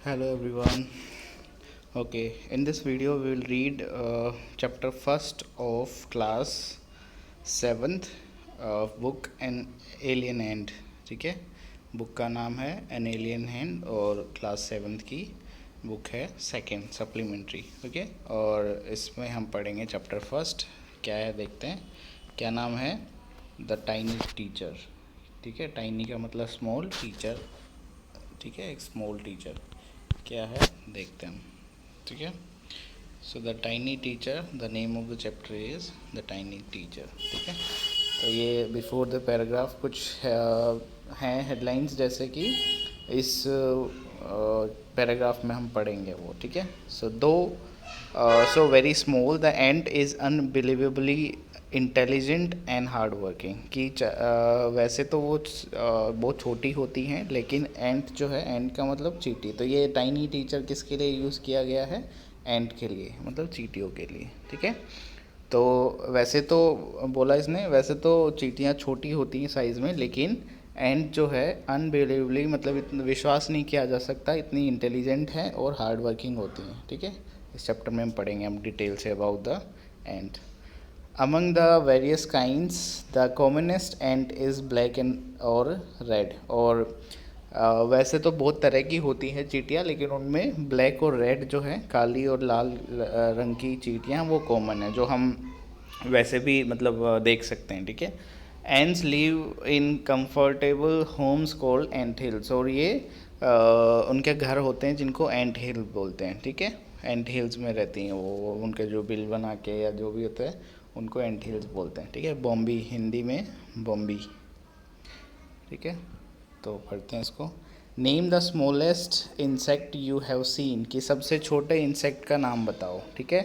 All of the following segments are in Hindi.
Hello everyone. Okay, in this video we will read chapter first of class 7th book An Alien Hand. ठीक है, बुक का नाम है An Alien Hand और क्लास 7th की बुक है सेकेंड सप्लीमेंट्री. ओके, और इसमें हम पढ़ेंगे चैप्टर फर्स्ट. क्या है देखते हैं. क्या नाम है? The tiny teacher. ठीक है, टाइनी का मतलब स्मॉल, टीचर ठीक है, एक स्मॉल टीचर क्या है देखते हैं. ठीक है, so the tiny teacher, the name of the chapter is the tiny teacher. ठीक है, तो ये बिफोर द पैराग्राफ कुछ हैं हेडलाइंस जैसे कि इस पैराग्राफ में हम पढ़ेंगे वो. ठीक है, so very small the ant is unbelievably intelligent and hard working. कि वैसे तो वो बहुत छोटी होती हैं, लेकिन एंट जो है, एंट का मतलब चींटी, तो ये टाइनी टीचर किसके लिए यूज़ किया गया है? एंट के लिए, मतलब चींटियों के लिए. ठीक है, तो वैसे तो बोला इसने, वैसे तो चींटियाँ छोटी होती हैं साइज़ में, लेकिन एंट जो है अनबिलीवेबली, मतलब इतना विश्वास नहीं किया जा सकता, इतनी इंटेलिजेंट है और हार्ड वर्किंग होती हैं. ठीक है, इस चैप्टर में हम पढ़ेंगे हम detail say about the ant. Among the various kinds, the commonest ant is black and और red. और वैसे तो बहुत तरह की होती हैं चींटियाँ, लेकिन उनमें ब्लैक और रेड जो है, काली और लाल रंग की चींटियाँ वो कॉमन है, जो हम वैसे भी मतलब देख सकते हैं. ठीक है, ants live in comfortable homes called ant hills. और ये उनके घर होते हैं जिनको एंट हिल बोलते हैं. ठीक है, एंट हिल्स में रहती हैं वो, उनके जो बिल बना के या जो भी होता है उनको एंट हिल्स बोलते हैं. ठीक है, बॉम्बी, हिंदी में बॉम्बी. ठीक है, तो पढ़ते हैं इसको. Name the smallest insect you have seen. कि सबसे छोटे इंसेक्ट का नाम बताओ. ठीक है,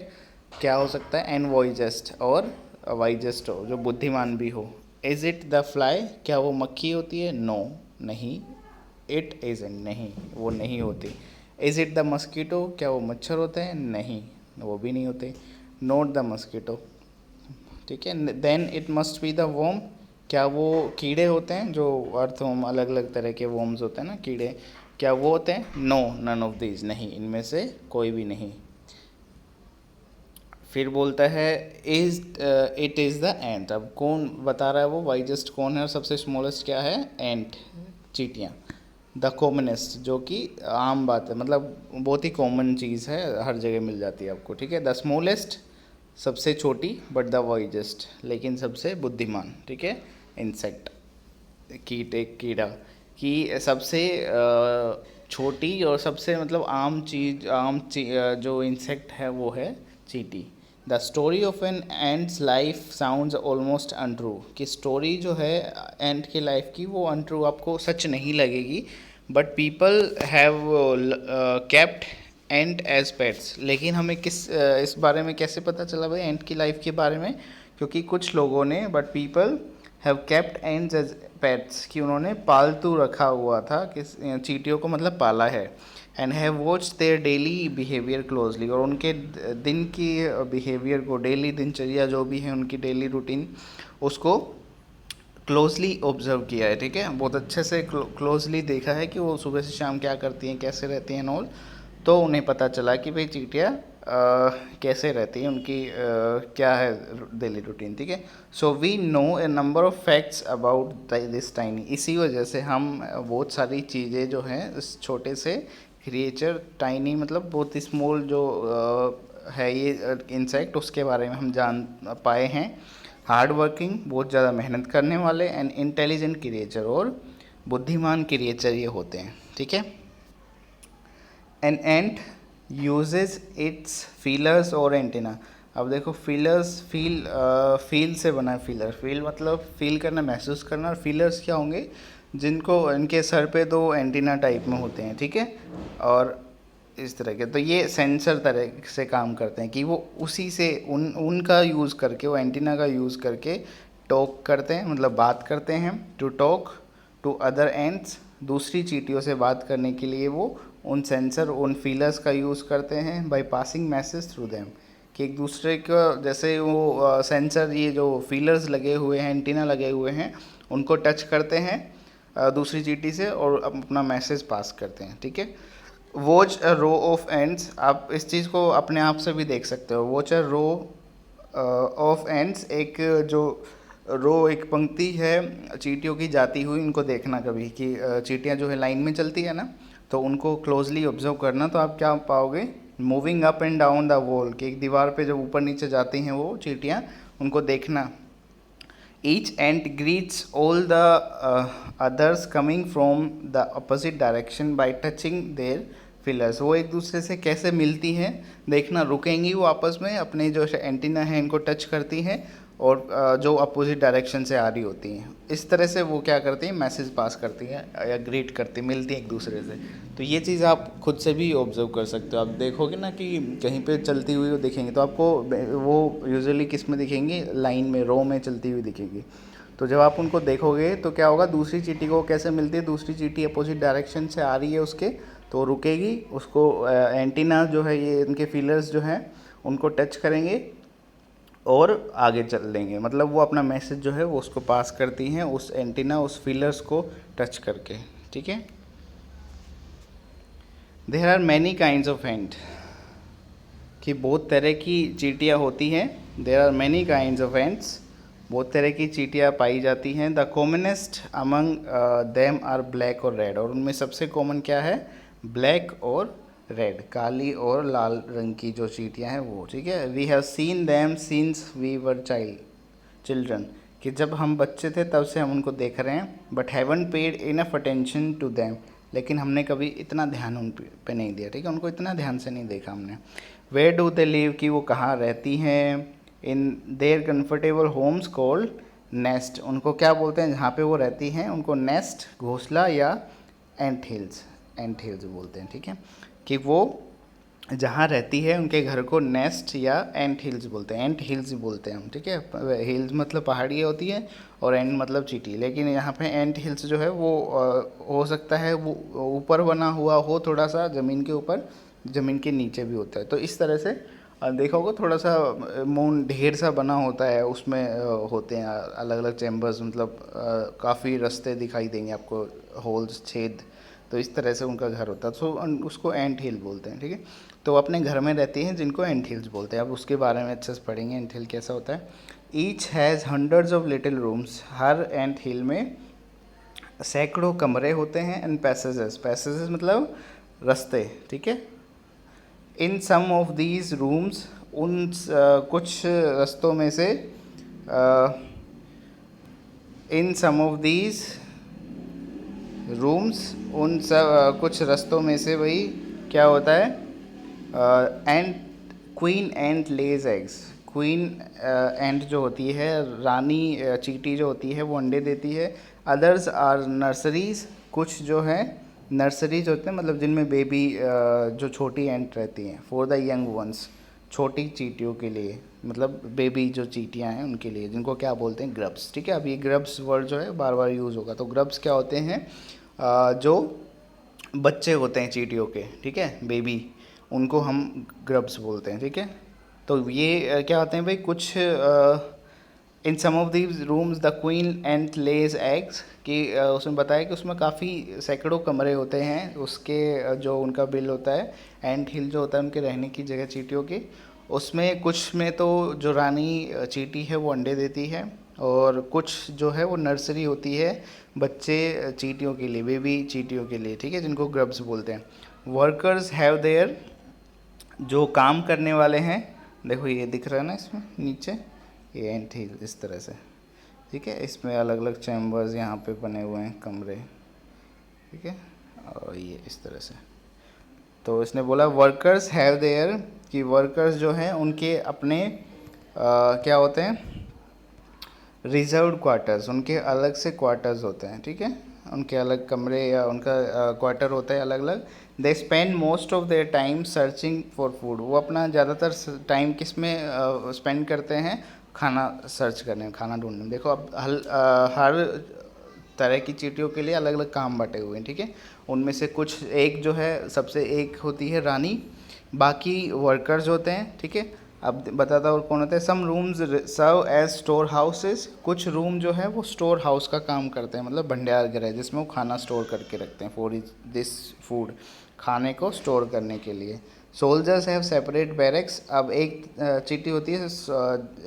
क्या हो सकता है? एन वॉइजेस्ट और वाइजेस्ट हो, जो बुद्धिमान भी हो. Is it the fly. क्या वो मक्खी होती है? नो, नहीं. इट इजंट, नहीं, वो नहीं होती. Is it the mosquito. क्या वो मच्छर होते हैं? नहीं, वो भी नहीं होते. Not the mosquito. ठीक है, then it must be the worm. क्या वो कीड़े होते हैं? जो अर्थवर्म, अलग अलग तरह के वोम्स होते हैं ना, कीड़े, क्या वो होते हैं? नो, नन ऑफ दीज, नहीं, इनमें से कोई भी नहीं. फिर बोलता है इज इट इज़ द एंट. अब कौन बता रहा है वो? वाइजेस्ट कौन है और सबसे स्मॉलेस्ट क्या है? एंट, चींटियाँ. द कॉमनेस्ट, जो कि आम बात है, मतलब बहुत ही कॉमन चीज़ है, हर जगह मिल जाती है आपको. ठीक है, द स्मॉलेस्ट सबसे छोटी, बट द वाइजेस्ट लेकिन सबसे बुद्धिमान. ठीक है, इंसेक्ट, कीट, एक कीड़ा, कि सबसे छोटी और सबसे मतलब आम चीज़, जो इंसेक्ट है वो है चींटी. The story of an ant's life sounds almost untrue. कि स्टोरी जो है एंट की लाइफ की वो अनट्रू, आपको सच नहीं लगेगी, but people have kept ant as pets. लेकिन हमें इस बारे में कैसे पता चला भाई एंट की लाइफ के बारे में? क्योंकि कुछ लोगों ने, but people have kept ants as pets, कि उन्होंने पालतू रखा हुआ था, किस चींटियों को मतलब पाला है. And have watch their daily behaviour closely. और उनके दिन की बिहेवियर को, डेली दिनचर्या जो भी है उनकी डेली रूटीन, उसको क्लोजली ऑब्जर्व किया है. ठीक है, बहुत अच्छे से क्लोजली देखा है कि वो सुबह से शाम क्या करती हैं, कैसे रहती हैं ऑल. तो उन्हें पता चला कि भाई चींटियाँ कैसे रहती हैं, उनकी क्या है डेली रूटीन. ठीक है, so we know a number of facts about this tiny. इसी वजह से हम बहुत सारी चीज़ें जो हैं इस छोटे से क्रिएचर, टाइनी मतलब बहुत स्मॉल जो है ये इंसेक्ट, उसके बारे में हम जान पाए हैं. हार्ड वर्किंग, बहुत ज़्यादा मेहनत करने वाले, एंड इंटेलिजेंट क्रिएचर, और बुद्धिमान क्रिएचर ये होते हैं. ठीक है, an ant usage it's feelers और एंटीना. अब देखो, फीलर्स, फील से बना है. फील मतलब फील करना, महसूस करना. और फीलर्स क्या होंगे? जिनको इनके सर पे दो एंटीना टाइप में होते हैं. ठीक है, और इस तरह के, तो ये सेंसर तरह से काम करते हैं, कि वो उसी से उनका यूज़ करके, वो एंटीना का यूज़ करके टॉक करते हैं, मतलब बात करते हैं. To talk to other ants, दूसरी चींटियों से बात करने के लिए वो उन सेंसर, उन फीलर्स का यूज़ करते हैं. By passing message through them, कि एक दूसरे का, जैसे वो सेंसर, ये जो फीलर्स लगे हुए हैं, एंटीना लगे हुए हैं, उनको टच करते हैं दूसरी चींटी से और अपना मैसेज पास करते हैं. ठीक है, watch a row of ants, आप इस चीज़ को अपने आप से भी देख सकते हो। Watch a row of ants, एक जो रो एक पंक्ति है चींटियों की जाती हुई, इनको देखना कभी कि चींटियाँ जो है लाइन में चलती है ना, तो उनको क्लोजली ऑब्जर्व करना, तो आप क्या पाओगे, moving up and down the wall, कि एक दीवार पे जब ऊपर नीचे जाती हैं वो चींटियाँ, उनको देखना। Each ant greets all the others coming from the opposite direction by touching their feelers। वो एक दूसरे से कैसे मिलती हैं देखना, रुकेंगी वो आपस में, अपने जो एंटीना है इनको टच करती हैं, और जो अपोजिट डायरेक्शन से आ रही होती हैं, इस तरह से वो क्या करती हैं, मैसेज पास करती हैं या ग्रीट करती, मिलती हैं एक दूसरे से। तो ये चीज़ आप खुद से भी ऑब्जर्व कर सकते हो। आप देखोगे ना कि कहीं पे चलती हुई वो दिखेंगी, तो आपको वो यूजुअली किस में दिखेंगी, लाइन में, रो में चलती हुई दिखेगी। तो जब आप उनको देखोगे तो क्या होगा, दूसरी चींटी को कैसे मिलती है, दूसरी चींटी अपोजिट डायरेक्शन से आ रही है उसके, तो रुकेगी, उसको एंटीना जो है, ये इनके फीलर्स जो हैं उनको टच करेंगे और आगे चल देंगे। मतलब वो अपना मैसेज जो है वो उसको पास करती हैं, उस एंटीना, उस फीलर्स को टच करके। ठीक है। There are many kinds of ant, कि बहुत तरह की चींटियाँ होती हैं। There are many kinds of ants, बहुत तरह की चींटियाँ पाई जाती हैं। The commonest among them are black और रेड, और उनमें सबसे कॉमन क्या है, ब्लैक और रेड, काली और लाल रंग की जो चींटियाँ हैं वो। ठीक है। We have seen them since we were children, कि जब हम बच्चे थे तब से हम उनको देख रहे हैं। But haven't paid enough attention to them, लेकिन हमने कभी इतना ध्यान उन पे नहीं दिया। ठीक है, उनको इतना ध्यान से नहीं देखा हमने। वेयर डू दे लिव, कि वो कहाँ रहती हैं। In their comfortable homes called nest, उनको क्या बोलते हैं जहाँ पे वो रहती हैं, उनको नेस्ट, घोंसला या एंट हिल्स बोलते हैं। ठीक है, कि वो जहाँ रहती है उनके घर को नेस्ट या एंट हिल्स बोलते हैं। एंट हिल्स बोलते हैं हम। ठीक है, हिल्स मतलब पहाड़ी होती है और एंट मतलब चींटी, लेकिन यहाँ पे एंट हिल्स जो है वो हो सकता है वो ऊपर बना हुआ हो, थोड़ा सा ज़मीन के ऊपर, ज़मीन के नीचे भी होता है। तो इस तरह से देखा होगा, थोड़ा सा मून ढेर सा बना होता है, उसमें होते हैं अलग अलग चैम्बर्स, मतलब काफ़ी रास्ते दिखाई देंगे आपको, होल्स, छेद। तो इस तरह से उनका घर होता है, तो उसको एंट हिल बोलते हैं। ठीक है, तो अपने घर में रहती हैं जिनको एंट हिल्स बोलते हैं। अब उसके बारे में अच्छे से पढ़ेंगे, एंट हिल कैसा होता है। Each has hundreds of little rooms, हर एंट हिल में सैकड़ों कमरे होते हैं। एंड पैसेजेस मतलब रास्ते। ठीक है। इन सम ऑफ दीज रूम्स, उन कुछ रास्तों में से, इन सम ऑफ दीज रूम्स, उन सब कुछ रास्तों में से वही क्या होता है, and queen ant lays eggs, queen ant जो होती है, रानी चींटी जो होती है, वो अंडे देती है। अदर्स आर नर्सरीज, कुछ जो है नर्सरीज होते हैं, मतलब जिनमें बेबी जो छोटी एंट रहती हैं, फॉर द यंग वंस, छोटी चींटियों के लिए, मतलब बेबी जो चींटियाँ हैं उनके लिए, जिनको क्या बोलते हैं, ग्रब्स। ठीक है, अब ये ग्रब्स वर्ड जो है बार बार यूज़ होगा। तो ग्रब्स क्या होते हैं, जो बच्चे होते हैं चींटियों के। ठीक है, बेबी, उनको हम ग्रब्स बोलते हैं। ठीक है, तो ये क्या होते हैं भाई, कुछ in some of these rooms the queen ant lays eggs, कि उसमें बताया कि उसमें काफ़ी सैकड़ों कमरे होते हैं, उसके जो उनका बिल होता है, एंट हिल जो होता है उनके रहने की जगह चींटियों की, उसमें कुछ में तो जो रानी चींटी है वो अंडे देती है, और कुछ जो है वो नर्सरी होती है बच्चे चींटियों के लिए, बेबी चींटियों के लिए। ठीक है, जिनको ग्रब्स बोलते हैं। वर्कर्स हैव देयर, जो काम करने वाले हैं, देखो ये दिख रहा है ना इसमें नीचे, ये एंट हिल इस तरह से। ठीक है, इसमें अलग अलग चैम्बर्स यहाँ पे बने हुए हैं, कमरे। ठीक है, और ये इस तरह से। तो इसने बोला वर्कर्स हैव देयर, कि वर्कर्स जो हैं उनके अपने क्या होते हैं, रिजर्व्ड क्वार्टर्स, उनके अलग से क्वार्टर्स होते हैं। ठीक है, उनके अलग कमरे या उनका क्वार्टर होता है अलग अलग। They spend most of their time searching for food, वो अपना ज़्यादातर टाइम किस में स्पेंड करते हैं, खाना सर्च करने में, खाना ढूंढने में। देखो अब हर तरह की चींटियों के लिए अलग अलग काम बटे हुए हैं। ठीक है, उनमें से कुछ एक जो है सबसे एक होती है रानी, बाकी वर्कर्स होते हैं। ठीक है, अब बताता और कौन होता है। Some rooms serve as store houses, कुछ रूम जो है वो स्टोर हाउस का काम करते हैं, मतलब भंडार गृह जिसमें वो खाना स्टोर करके रखते हैं, फॉर दिस फूड, खाने को स्टोर करने के लिए। सोल्जर्स हैव सेपरेट बैरक्स, अब एक चीटी होती है,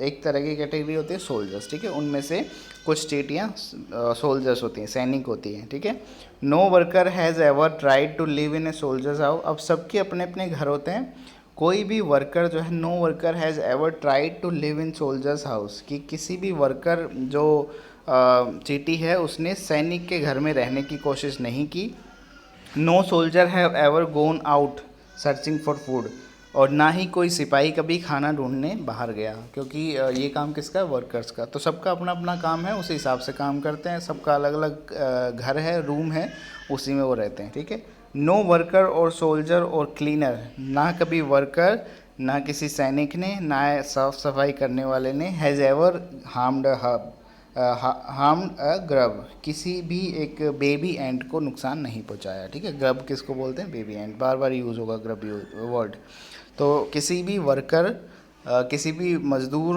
एक तरह की कैटेगरी होती है सोल्जर्स, ठीक है, उनमें से कुछ चीटियाँ सोल्जर्स होती हैं, सैनिक होती हैं, ठीक है। No worker has ever tried to live in a soldier's house, अब सबके अपने अपने घर होते हैं, कोई भी वर्कर जो है, no worker has ever tried to live in soldier's house, कि किसी भी वर्कर जो चीटी है उसने सैनिक के घर में रहने की कोशिश नहीं की। No soldier have ever gone out searching for food, और ना ही कोई सिपाही कभी खाना ढूंढने बाहर गया, क्योंकि ये काम किसका, वर्कर्स का। तो सबका अपना अपना काम है, उसी हिसाब से काम करते हैं, सबका अलग अलग घर है, रूम है, उसी में वो रहते हैं, ठीक है। नो वर्कर और सोल्जर और क्लीनर, ना कभी वर्कर, ना किसी सैनिक ने, ना साफ सफाई करने वाले ने, has ever harmed harmed a grub, किसी भी एक बेबी एंट को नुकसान नहीं पहुंचाया, ठीक है। ग्रब किसको बोलते हैं, बेबी एंट, बार बार यूज़ होगा ग्रब वर्ड। तो किसी भी वर्कर, किसी भी मज़दूर,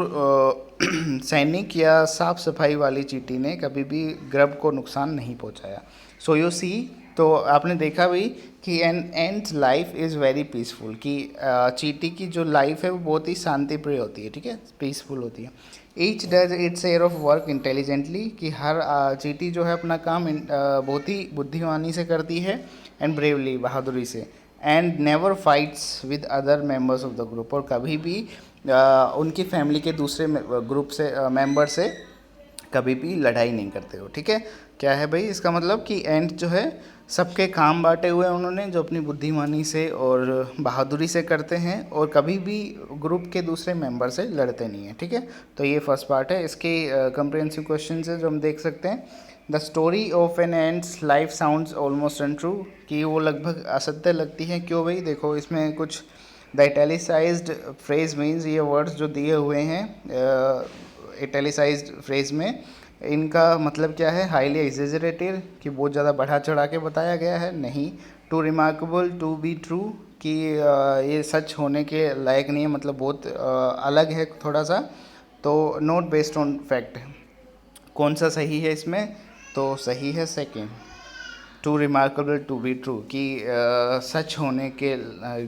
सैनिक या साफ सफाई वाली चींटी ने कभी भी ग्रब को नुकसान नहीं पहुंचाया। सो यू सी, तो आपने देखा भी कि an ant life is very peaceful, कि चींटी की जो लाइफ है वो बहुत ही शांतिप्रिय होती है, ठीक है, पीसफुल होती है। Each does its share of work intelligently, कि हर चींटी जो है अपना काम बहुत ही बुद्धिमानी से करती है, एंड ब्रेवली, बहादुरी से, and never fights with other members of the group, और कभी भी उनकी फैमिली के दूसरे ग्रुप से मेंबर से कभी भी लड़ाई नहीं करते हो, ठीक है। क्या है भाई इसका मतलब, कि एंट जो है सबके काम बांटे हुए हैं उन्होंने, जो अपनी बुद्धिमानी से और बहादुरी से करते हैं, और कभी भी ग्रुप के दूसरे मेंबर से लड़ते नहीं हैं, ठीक है। तो ये फर्स्ट पार्ट है, इसके कंप्रिहेंसिव क्वेश्चन है जो हम देख सकते हैं। The story of an ant's life sounds almost untrue, कि वो लगभग असत्य लगती है, क्यों भाई, देखो इसमें कुछ द इटैलिसाइज्ड फ्रेज मीन्स, ये वर्ड्स जो दिए हुए हैं इटैलिसाइज्ड फ्रेज में, इनका मतलब क्या है, हाईली एग्जेजरेटेड, कि बहुत ज़्यादा बढ़ा चढ़ा के बताया गया है, नहीं। Too remarkable to be true, कि ये सच होने के लायक नहीं है, मतलब बहुत अलग है थोड़ा सा। तो नॉट बेस्ड ऑन फैक्ट, कौन सा सही है इसमें, तो सही है second, too remarkable to be true, कि सच होने के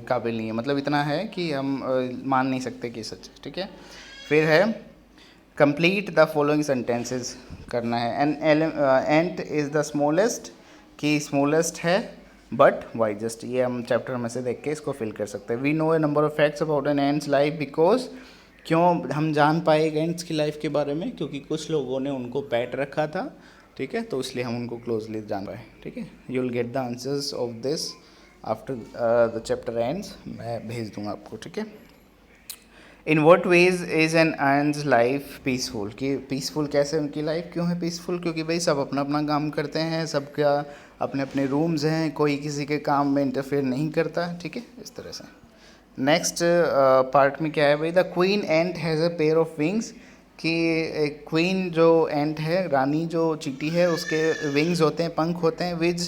काबिल नहीं है, मतलब इतना है कि हम मान नहीं सकते कि सच है, ठीक है। फिर है कंप्लीट द फॉलोइंग सेंटेंसेस करना है। An ant is the smallest, कि स्मॉलेस्ट है, बट वाइजेस्ट, ये हम चैप्टर में से देख के इसको फिल कर सकते हैं। We know a number of facts about an ant's life because, क्यों हम जान पाए एंट्स की लाइफ के बारे में, क्योंकि कुछ लोगों ने उनको पैट रखा था, ठीक है, तो इसलिए हम उनको क्लोजली जान पाए, ठीक है। You will get the answers of this after the chapter ends, मैं भेज दूंगा आपको, ठीक है। In what veg is an ends life peaceful, कि पीसफुल कैसे उनकी लाइफ क्यों है पीसफुल, क्योंकि भाई सब अपना अपना काम करते हैं, सबका अपने अपने रूम्स हैं, कोई किसी के काम में इंटरफेयर नहीं करता, ठीक है, इस तरह से। नेक्स्ट पार्ट में क्या है भाई, the queen ant has a pair of wings, कि एक क्वीन जो एंट है, रानी जो चींटी है, उसके विंग्स होते हैं, पंख होते हैं, which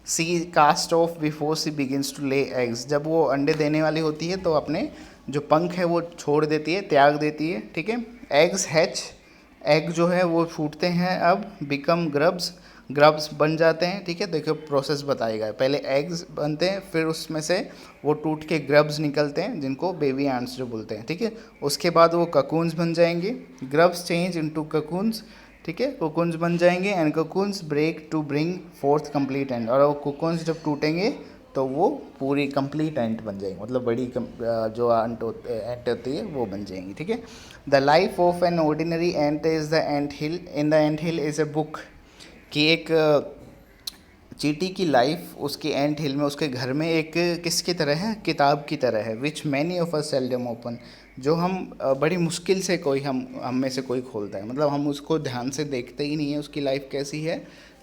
she cast off before she begins to lay eggs, जब वो अंडे देने वाली होती है तो अपने जो पंख है वो छोड़ देती है, त्याग देती है, ठीक है। एग्स हैच, एग जो है वो फूटते हैं, अब बिकम ग्रब्स, ग्रब्स बन जाते हैं, ठीक है। देखो प्रोसेस बताएगा, पहले एग्स बनते हैं, फिर उसमें से वो टूट के ग्रब्स निकलते हैं, जिनको बेबी एंट्स जो बोलते हैं, ठीक है। उसके बाद वो ककून्स बन जाएंगे, ग्रब्स चेंज इनटू ककून्स, ठीक है, कोकून्स बन जाएंगे, and cocoons break to bring forth complete ant, और वो कोकून्स जब टूटेंगे तो वो पूरी कंप्लीट एंट बन जाएंगी, मतलब बड़ी जो एंट होती है वो बन जाएंगी, ठीक है। The life of an ordinary ant is the ant hill, in the ant hill is a book, कि एक चींटी की लाइफ उसकी एंट हिल में, उसके घर में एक किसकी तरह है, किताब की तरह है, which many of us seldom open, जो हम बड़ी मुश्किल से कोई हम में से कोई खोलता है, मतलब हम उसको ध्यान से देखते ही नहीं है, उसकी लाइफ कैसी है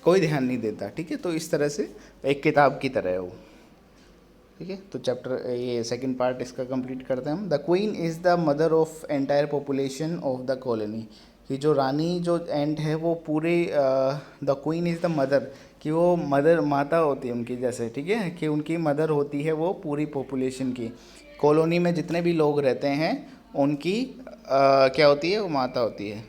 कोई ध्यान नहीं देता, ठीक है। तो इस तरह से एक किताब की तरह है वो, ठीक है। तो चैप्टर ये सेकंड पार्ट इसका कंप्लीट करते हैं हम। The queen is the mother of entire population of the colony, कि जो रानी जो एंट है वो पूरे the queen is the mother, कि वो मदर माता होती है उनकी जैसे, ठीक है, कि उनकी मदर होती है वो पूरी पॉपुलेशन की। कॉलोनी में जितने भी लोग रहते हैं उनकी क्या होती है, वो माता होती है।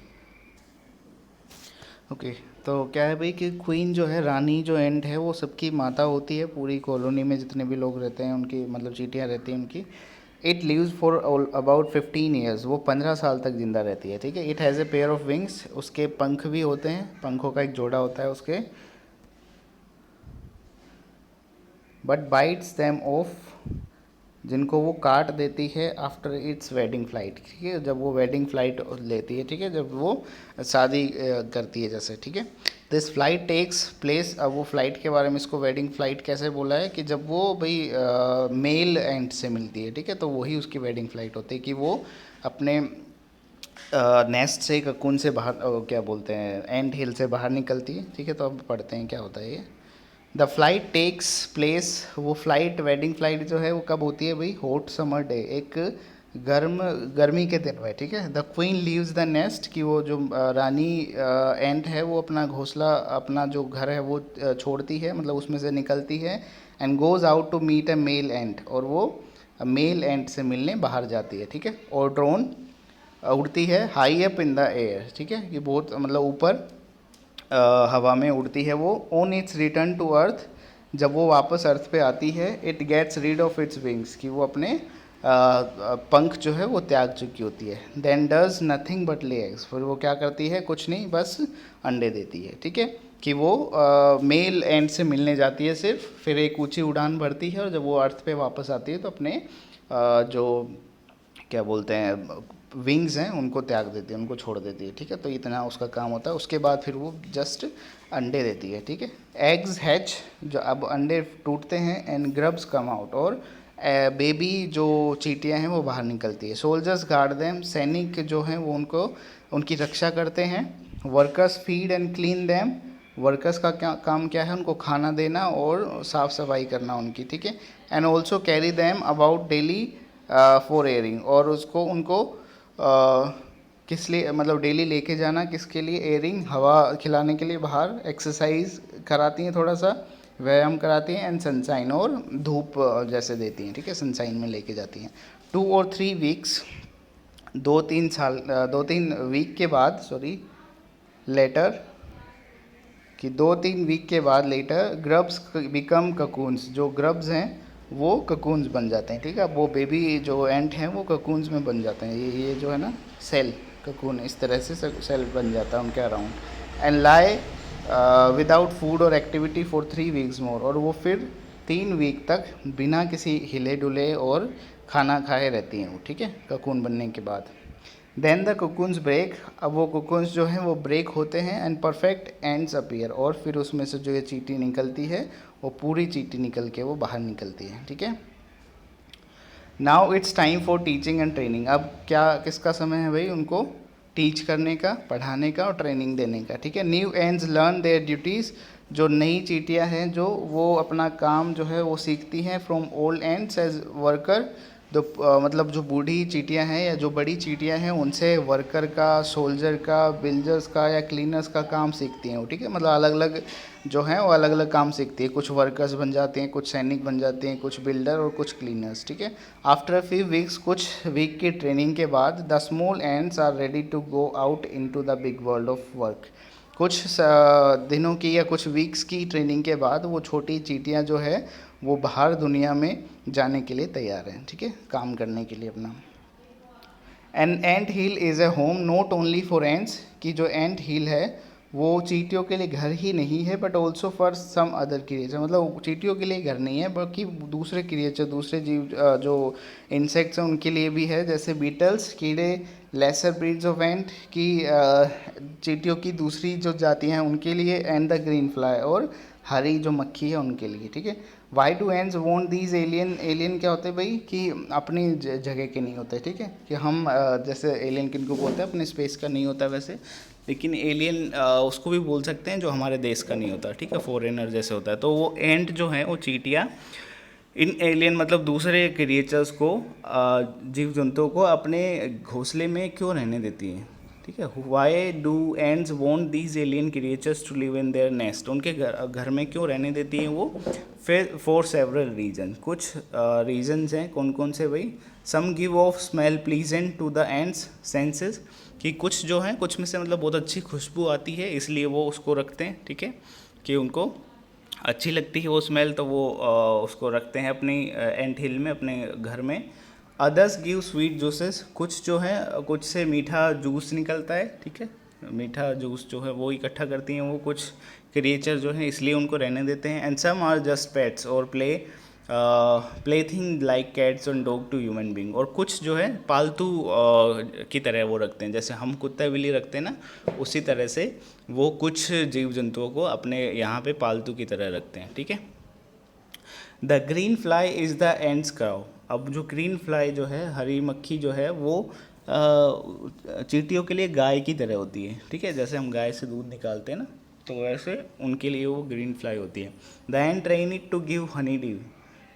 ओके, तो क्या है भाई कि क्वीन जो है, रानी जो एंट है, वो सबकी माता होती है। पूरी कॉलोनी में जितने भी लोग रहते हैं उनकी, मतलब चींटियाँ रहती हैं उनकी। It lives for about 15 years, वो 15 साल तक जिंदा रहती है, ठीक है। It has a pair of wings, उसके पंख भी होते हैं, पंखों का एक जोड़ा होता है उसके। बट बाइट्स देम ऑफ, जिनको वो काट देती है आफ्टर इट्स वेडिंग फ्लाइट, ठीक है, जब वो वेडिंग फ्लाइट लेती है, ठीक है, जब वो शादी करती है जैसे, ठीक है। दिस फ्लाइट टेक्स प्लेस, अब वो फ्लाइट के बारे में, इसको वेडिंग फ्लाइट कैसे बोला है कि जब वो भाई मेल एंट से मिलती है, ठीक है, तो वही उसकी वेडिंग फ्लाइट होती है कि वो अपने नेस्ट से, ककून से बाहर, क्या बोलते हैं, एंट हिल से बाहर निकलती है, ठीक है। तो अब पढ़ते हैं क्या होता है ये। द फ्लाइट टेक्स प्लेस, वो फ्लाइट, वेडिंग फ्लाइट जो है वो कब होती है भाई, हॉट समर डे, एक गर्मी के दिन में, ठीक है। The queen leaves the nest, कि वो जो रानी एंट है वो अपना घोंसला, अपना जो घर है वो छोड़ती है, मतलब उसमें से निकलती है। And goes out to meet a male ant, और वो मेल एंट से मिलने बाहर जाती है, ठीक है। और ड्रोन, उड़ती है high up in the air, ठीक है, ये बहुत मतलब ऊपर हवा में उड़ती है वो। On its return to earth, जब वो वापस अर्थ पे आती है, it gets rid of its wings, कि वो अपने पंख जो है वो त्याग चुकी होती है। Then does nothing but lay eggs, फिर वो क्या करती है, कुछ नहीं, बस अंडे देती है, ठीक है। कि वो मेल एंड से मिलने जाती है सिर्फ, फिर एक ऊंची उड़ान भरती है, और जब वो अर्थ पे वापस आती है तो अपने जो क्या बोलते हैं विंग्स हैं उनको त्याग देती है, उनको छोड़ देती है, ठीक है। तो इतना उसका काम होता है। उसके बाद फिर वो जस्ट अंडे देती है, ठीक है। एग्स हैच, जो अब अंडे टूटते हैं, एंड ग्रब्स कम आउट, और बेबी जो चींटियाँ हैं वो बाहर निकलती है। सोल्जर्स गार्ड देम, सैनिक जो हैं वो उनको, उनकी रक्षा करते हैं। Workers feed and clean them, workers का क्या काम, क्या है, उनको खाना देना और साफ़ सफाई करना उनकी, ठीक है। And also carry them about daily for airing, और उसको उनको किस लिए, मतलब डेली लेके जाना, किसके लिए, एयरिंग, हवा खिलाने के लिए बाहर, एक्सरसाइज कराती हैं, थोड़ा सा व्यायाम कराती हैं, एंड सनशाइन, और धूप जैसे देती हैं, ठीक है, सनशाइन में लेके जाती हैं। 2 और 3 वीक्स, 2-3 वीक के बाद, सॉरी, लेटर, कि 2-3 वीक के बाद, लेटर ग्रब्स बिकम ककून्स, जो ग्रब्स हैं वो ककून्स बन जाते हैं, ठीक है। वो बेबी जो एंट हैं वो ककून्स में बन जाते हैं, ये जो है ना सेल, ककून, इस तरह से सेल बन जाता है उनके around. And lie without food और एक्टिविटी फॉर 3 वीक्स मोर, और वो फिर 3 वीक तक बिना किसी हिले डुले और खाना खाए रहती हैं वो, ठीक है, ककून बनने के बाद। देन द कुकुन्स ब्रेक, अब वो कुकुन्स जो हैं वो ब्रेक होते हैं, एंड परफेक्ट एंड्स अपीयर, और फिर उसमें से जो ये चींटी निकलती है वो पूरी चींटी निकल के वो बाहर निकलती है, ठीक है। Now it's time for teaching and training, अब क्या, किसका समय है भाई, उनको टीच करने का, पढ़ाने का और ट्रेनिंग देने का, ठीक है। New ants learn their duties, जो नई चींटियाँ हैं जो वो अपना काम जो है वो सीखती हैं from old ants as worker, जो मतलब जो बूढ़ी चींटियाँ हैं या जो बड़ी चींटियाँ हैं उनसे वर्कर का, सोल्जर का, बिल्डर्स का या क्लीनर्स का काम सीखती हैं वो, ठीक है। मतलब अलग अलग जो हैं वो अलग अलग काम सीखती है, कुछ वर्कर्स बन जाते हैं, कुछ सैनिक बन जाते हैं, कुछ बिल्डर और कुछ क्लीनर्स, ठीक है। आफ्टर अ फ्यू वीक्स, कुछ वीक की ट्रेनिंग के बाद, the small ants are ready to go out into the big world of work, कुछ दिनों की या कुछ वीक्स की ट्रेनिंग के बाद वो छोटी चींटियाँ जो है वो बाहर दुनिया में जाने के लिए तैयार हैं, ठीक है, काम करने के लिए अपना। An ant hill is a home not only for ants, कि जो एंट हिल है वो चींटियों के लिए घर ही नहीं है, but also for some other creature, मतलब चींटियों के लिए घर नहीं है बल्कि दूसरे क्रिएचर, दूसरे जीव जो इंसेक्ट्स हैं उनके लिए भी है, जैसे बीटल्स, कीड़े, लेसर ब्रीड्स ऑफ एंट, की चींटियों की दूसरी जो जातियाँ हैं उनके लिए, एंड द ग्रीन फ्लाई, और हरी जो मक्खी है उनके लिए, ठीक है। Why do ants want these alien, alien क्या होते हैं भाई, कि अपनी जगह के नहीं होते, ठीक है, कि हम जैसे एलियन किनको बोलते हैं, अपने स्पेस का नहीं होता वैसे, लेकिन एलियन उसको भी बोल सकते हैं जो हमारे देश का नहीं होता, ठीक है, फॉरेनर जैसे होता है। तो वो एंट जो है वो चींटियाँ इन एलियन, मतलब दूसरे क्रिएचर्स को, जीव जंतुओं को अपने घोंसले में क्यों रहने देती हैं, ठीक है। Why do ants want these alien creatures to live in their nest, उनके घर में क्यों रहने देती हैं वो? फिर फॉर सेवरल रीजन, कुछ रीजन्स हैं। कौन कौन से भाई? Some give off smell pleasant to the ants senses, कि कुछ जो है, कुछ में से मतलब बहुत अच्छी खुशबू आती है इसलिए वो उसको रखते हैं, ठीक है, कि उनको अच्छी लगती है वो स्मेल, तो वो उसको रखते हैं अपनी एंट हिल में, अपने घर में। अदर्स गिव स्वीट जूसेस, कुछ जो है कुछ से मीठा जूस निकलता है, ठीक है, मीठा जूस जो है वो इकट्ठा करती हैं वो कुछ क्रिएचर जो है, इसलिए उनको रहने देते हैं। And some are just pets और play thing like cats and dog to human being, और कुछ जो है पालतू की तरह वो रखते हैं, जैसे हम कुत्ता बिल्ली रखते हैं ना, उसी तरह से वो कुछ जीव जंतुओं को अपने यहाँ पे पालतू की तरह रखते हैं, ठीक है। The green fly is the ants cow, अब जो ग्रीन फ्लाई जो है, हरी मक्खी जो है, वो चींटियों के लिए गाय की तरह होती है, ठीक है, जैसे हम गाय से दूध निकालते हैं ना, तो वैसे उनके लिए वो ग्रीन फ्लाई होती है। The ants train it to give honey dew,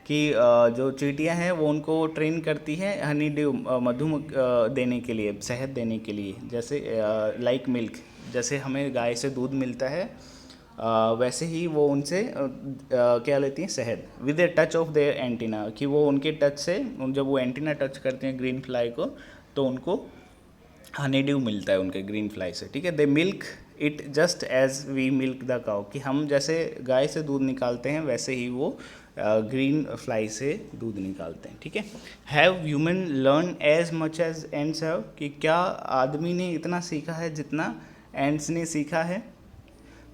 कि जो चींटियां हैं वो उनको ट्रेन करती है हनी ड्यू, मधु देने के लिए, शहद देने के लिए, जैसे लाइक मिल्क, जैसे हमें गाय से दूध मिलता है वैसे ही वो उनसे क्या लेती हैं? शहद। With a touch of their antenna, कि वो उनके टच से, जब वो एंटीना टच करते हैं ग्रीन फ्लाई को, तो उनको हनी ड्यू मिलता है उनके ग्रीन फ्लाई से, ठीक है। They milk it just as we milk the cow, कि हम जैसे गाय से दूध निकालते हैं वैसे ही वो ग्रीन फ्लाई से दूध निकालते हैं, ठीक है। Have human learn as much as ants have, कि क्या आदमी ने इतना सीखा है जितना एंड्स ने सीखा है?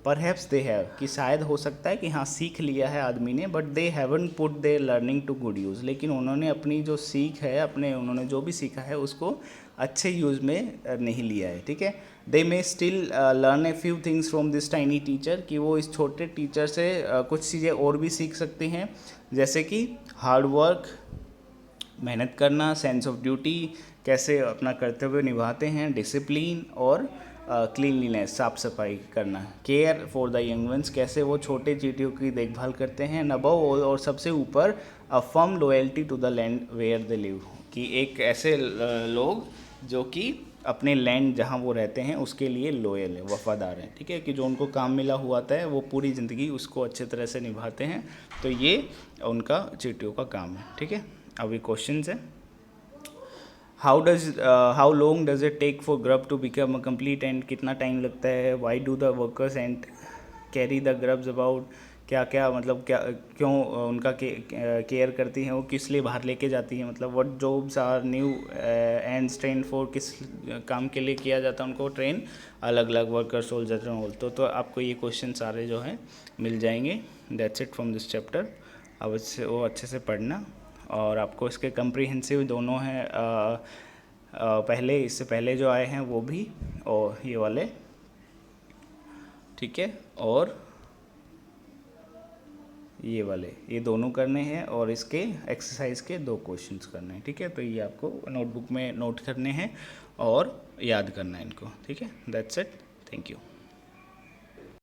परहैप्स दे हैव, कि शायद हो सकता है कि हाँ सीख लिया है आदमी ने, but they haven't put their learning to good use, लेकिन उन्होंने अपनी जो सीख है, उन्होंने जो भी सीखा है उसको अच्छे यूज़ में नहीं लिया है, ठीक है। They may still learn a few things from this tiny teacher, कि वो इस छोटे टीचर से कुछ चीज़ें और भी सीख सकते हैं, जैसे कि हार्ड वर्क, मेहनत करना, सेंस ऑफ ड्यूटी, कैसे अपना कर्तव्य निभाते हैं, डिसिप्लिन, और क्लीनलीनेस, साफ सफाई करना, care for the young ones, कैसे वो छोटे चींटियों की देखभाल करते हैं, अबव और सबसे ऊपर a firm loyalty to the land where they live, कि एक ऐसे लोग जो कि अपने लैंड जहाँ वो रहते हैं उसके लिए लॉयल है, वफादार हैं, ठीक है, कि जो उनको काम मिला हुआ था है वो पूरी ज़िंदगी उसको अच्छे तरह से निभाते हैं, तो ये उनका चींटियों का काम है, ठीक है। अभी क्वेश्चन है, how long does it take for grub to become a complete ant, कितना टाइम लगता है? why do the workers ant carry the grubs about, क्या क्या मतलब क्या क्यों उनका केयर करती हैं, वो किस लिए बाहर लेके जाती हैं, मतलब what jobs are new ants trained for, किस काम के लिए किया जाता है उनको ट्रेन, अलग अलग वर्कर, सोल्जर ऑल, तो आपको ये क्वेश्चन सारे जो हैं मिल जाएंगे। That's it from this chapter. अब इससे वो अच्छे से पढ़ना, और आपको इसके कंप्रीहेंसिव दोनों हैं, पहले, इससे पहले जो आए हैं वो भी, और ये वाले, ठीक है, और ये वाले, ये दोनों करने हैं, और इसके एक्सरसाइज के 2 क्वेश्चंस करने हैं, ठीक है। तो ये आपको नोटबुक में नोट करने हैं और याद करना है इनको, ठीक है। That's it, thank you.